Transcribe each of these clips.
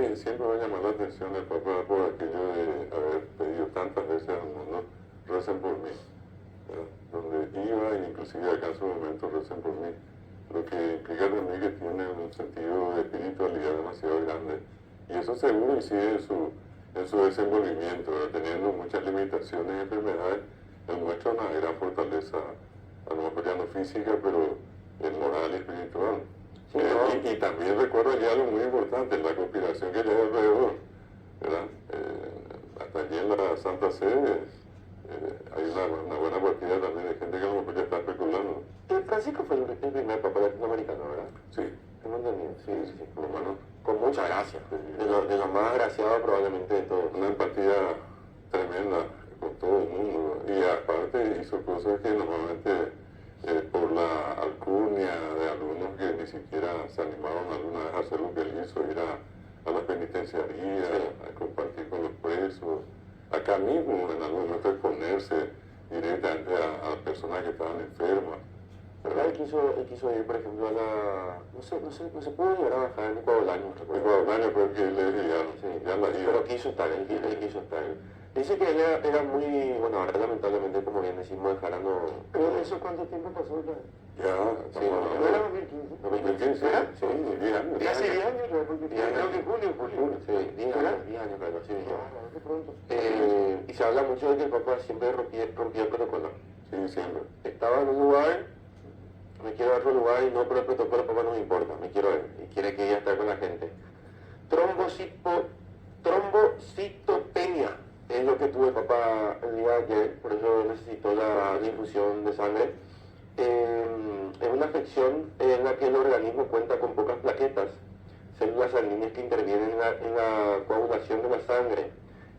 que siempre va a llamar la atención del Papa por aquello de haber pedido tantas veces al mundo, recen por mí, ¿verdad? Donde iba, e inclusive acá en su momento, recen por mí. Lo que implica también que tiene un sentido de espiritualidad demasiado grande. Y eso seguro incide en su desenvolvimiento, ¿verdad? Teniendo muchas limitaciones y enfermedades, él muestra una gran fortaleza, a lo mejor ya no física, pero moral y espiritual. Sí, ¿no? Y también recuerdo allí algo muy importante, la conspiración que hay alrededor, ¿verdad? Hasta allí en la Santa Sede hay una buena partida también de gente que a lo mejor ya está especulando. Francisco fue el primer papa latinoamericano, ¿verdad? Sí, Tengo entendido, sí, sí. por lo menos. Con mucha gracia. De lo más agraciado probablemente de todos. Una empatía tremenda con todo el mundo. Y aparte hizo cosas que normalmente por la alcurnia de algunos que ni siquiera se animaron alguna vez a hacer lo que él hizo, ir a la penitenciaría, Sí. a compartir con los presos, acá mismo en algún momento exponerse directamente a personas que estaban enfermas. ¿Verdad? Él quiso ir, por ejemplo, a la... No se pudo llegar a bajar en Ecuadolaño, recuerdo. Ecuador, pero que él es ya, Sí, ya la iba. pero quiso estar, él quiso estar. Dice que él era muy, bueno, ahora lamentablemente, como bien decimos, dejaron... ¿Pero eso cuánto tiempo pasó ya? Ya, Sí, ¿No era 2015? 2015, ¿Era? sí, 10 años. Ya hace 10 años, ¿no? Porque creo que julio. Sí, 10 años, claro, sí. Ah, qué pronto. Y se habla mucho de que el Papa siempre rompía el protocolo. Sí, siempre. Estaba en un lugar, me quiero a otro lugar y no por el protocolo, el Papa no me importa, me quiero ir y quiere que ella esté con la gente. Trombocitopenia es lo que tuvo el Papa el día de ayer, por eso necesitó la infusión de sangre. Es una afección en la que el organismo cuenta con pocas plaquetas, células sanguíneas que intervienen en la coagulación de la sangre.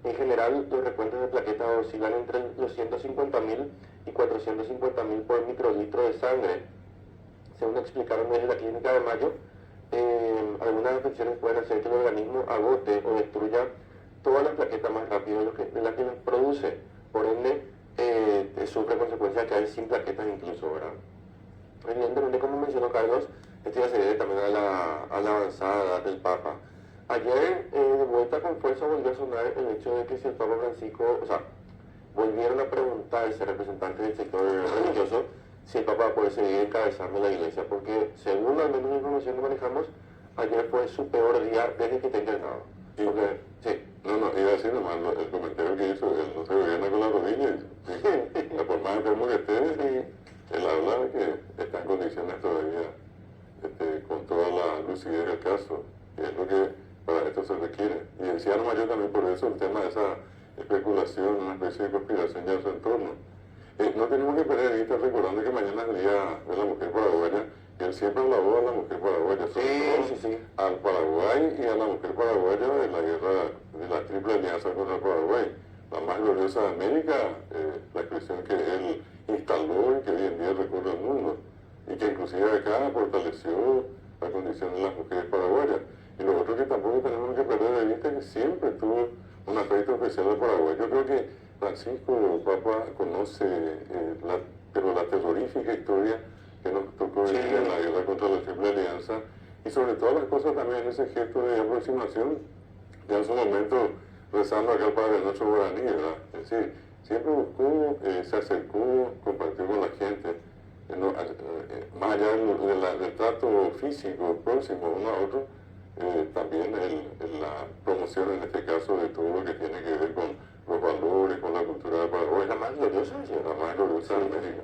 En general, los recuentos de plaquetas oscilan entre los 150.000 y 450.000 por microlitro de sangre. Según explicaron desde la clínica de Mayo, algunas afecciones pueden hacer que el organismo agote o destruya todas las plaquetas más rápido de las que las produce. Por ende, sufre consecuencias de caer sin plaquetas incluso, ¿verdad? Evidentemente, como mencionó Carlos, esto ya se debe también a la avanzada edad del Papa. Ayer, de vuelta con fuerza, volvió a sonar el hecho de que si el Papa Francisco, o sea, volvieron a preguntarse representantes del sector religioso si el Papa va a poder seguir encabezando la iglesia, porque según al menos la información que manejamos, ayer fue su peor día desde que está internado. Sí. Porque, sí. No, iba a decir nomás el comentario que hizo, él no se gobierna con las rodillas. Por más enfermo que esté, él habla de que está en condiciones todavía, con toda la lucidez del caso, y es lo que para esto se requiere. Y decía nomás yo también por eso el tema de esa especulación, una especie de conspiración ya en su entorno. No tenemos que perder de vista recordando que mañana es el Día de la Mujer Paraguaya, y él siempre alabó a la mujer paraguaya, Sí. al Paraguay y a la mujer paraguaya de la guerra de la Triple Alianza contra el Paraguay, la más gloriosa de América, la expresión que él instaló y que hoy en día recorre el mundo, y que inclusive acá fortaleció la condición de las mujeres paraguayas. Y lo otro que tampoco tenemos que perder de vista es que siempre tuvo un afecto especial al Paraguay. Yo creo que Francisco, el Papa, conoce pero la terrorífica historia que nos tocó vivir en la guerra contra la Triple Alianza, y sobre todas las cosas también ese gesto de aproximación, ya en su momento rezando acá al Padre Nuestro guaraní, ¿verdad? Es decir, siempre buscó, se acercó, compartió con la gente, más allá del trato físico próximo uno a otro, también la promoción en este caso de todo lo que tiene que ver con los valores, con la cultura de Paraguay. La más gloriosa, La más gloriosa de América.